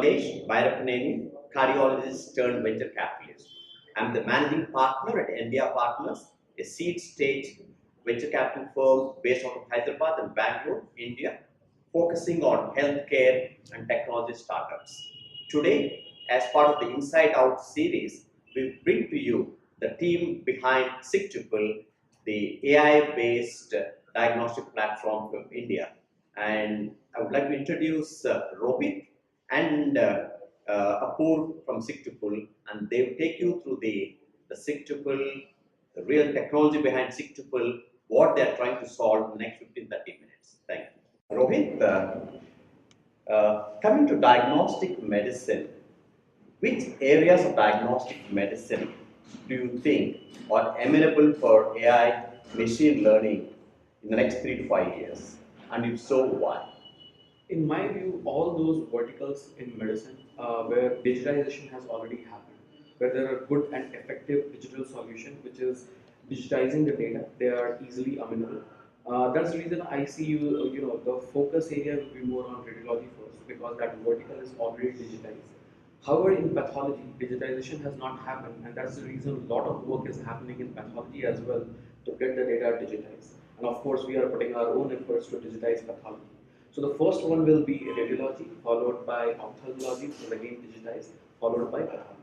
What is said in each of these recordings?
Mahesh Bhairappaneni, cardiologist turned venture capitalist. I'm the managing partner at Endiya Partners, a seed stage venture capital firm based out of Hyderabad and Bangalore, India, focusing on healthcare and technology startups. Today, as part of the Inside Out series, we bring to you the team behind SigTuple, the AI-based diagnostic platform from India. And I would like to introduce Rohit and Apoor from SigTuple, and they will take you through the SigTuple, the real technology behind SigTuple, what they are trying to solve in the next 15-30 minutes. Thank you. Rohit, coming to diagnostic medicine, which areas of diagnostic medicine do you think are amenable for AI machine learning in the next 3 to 5 years? And if so, why? In my view, all those verticals in medicine where digitization has already happened, where there are good and effective digital solutions, which is digitizing the data, they are easily amenable. That's the reason I see the focus area will be more on radiology first because that vertical is already digitized. However, in pathology, digitization has not happened, and that's the reason a lot of work is happening in pathology as well to get the data digitized. And of course, we are putting our own efforts to digitize pathology. So the first one will be radiology, followed by ophthalmology, which is again digitized, followed by pathology.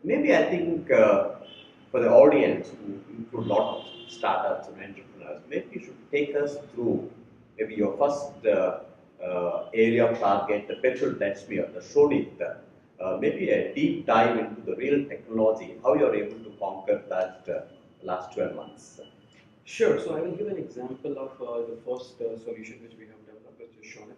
Maybe I think for the audience who include a lot of startups and entrepreneurs, maybe you should take us through maybe your first area of target, the peripheral blood smear, the Shonit, maybe a deep dive into the real technology, how you are able to conquer that last 12 months. Sure. So I will give an example of the first solution which we have developed, which is Shonit,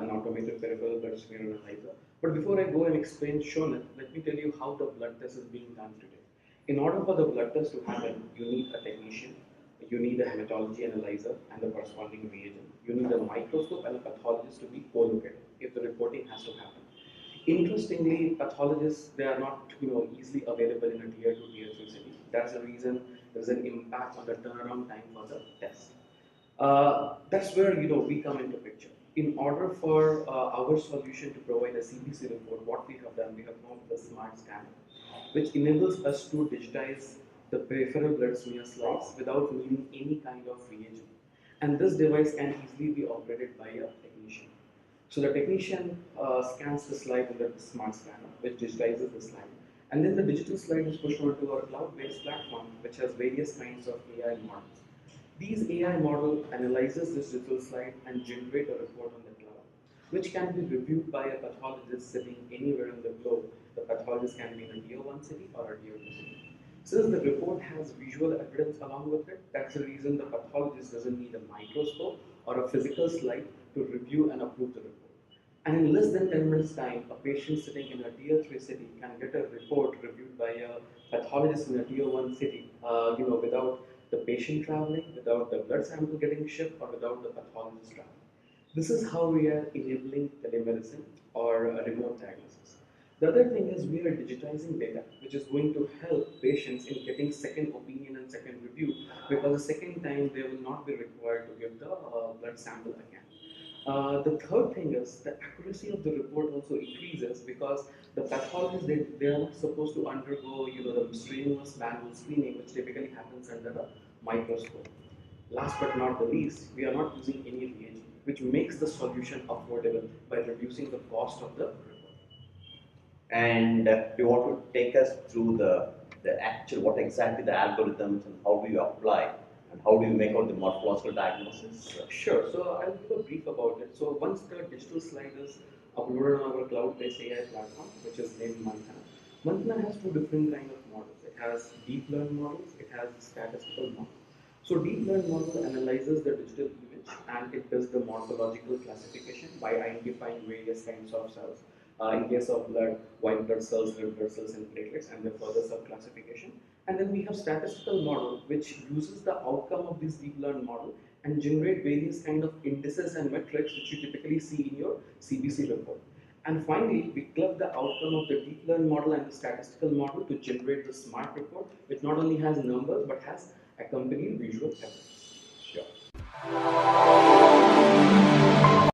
an automated peripheral blood smear analyzer. But before I go and explain Shonit, let me tell you how the blood test is being done today. In order for the blood test to happen, you need a technician, you need a hematology analyzer and the corresponding reagent. You need a microscope and a pathologist to be co-located if the reporting has to happen. Interestingly, pathologists, they are not easily available in a tier 2, tier 3 city. That's the reason there's an impact on the turnaround time for the test. That's where we come into picture. In order for our solution to provide a CBC report, what we have done, we have come up with a smart scanner, which enables us to digitize the peripheral blood smear slides without needing any kind of reagent. And this device can easily be operated by a technician. So the technician scans the slide with the smart scanner, which digitizes the slide. And then the digital slide is pushed onto our cloud-based platform, which has various kinds of AI models. These AI model analyzes this digital slide and generate a report on the cloud, which can be reviewed by a pathologist sitting anywhere in the globe. The pathologist can be in a tier 1 city or a tier 2 city. Since the report has visual evidence along with it, that's the reason the pathologist doesn't need a microscope or a physical slide to review and approve the report. And in less than 10 minutes time, a patient sitting in a tier 3 city can get a report reviewed by a pathologist in a tier 1 city, without the patient traveling, without the blood sample getting shipped, or without the pathologist traveling. This is how we are enabling telemedicine or remote diagnosis. The other thing is we are digitizing data, which is going to help patients in getting second opinion and second review, because the second time they will not be required to give the blood sample again. The third thing is the accuracy of the report also increases because the pathologists, they are not supposed to undergo the strenuous manual screening, which typically happens under a microscope. Last but not the least, we are not using any reagent, which makes the solution affordable by reducing the cost of the report. And you want to take us through the actual, what exactly the algorithms and how do you apply and how do you make out the morphological diagnosis? Sure. So I'll give a brief about it. So once the digital slide is uploaded on our cloud-based AI platform, which is named Manthana. Manthana has two different kind of models. It has deep learned models. It has statistical models. So deep learned model analyzes the digital image and it does the morphological classification by identifying various kinds of cells. In case of blood, white blood cells, red blood cells, and platelets, and the further sub-classification. And then we have statistical model, which uses the outcome of this deep learned model and generate various kind of indices and metrics which you typically see in your CBC report. And finally, we club the outcome of the deep learned model and the statistical model to generate the smart report, which not only has numbers but has accompanying visual evidence. Sure.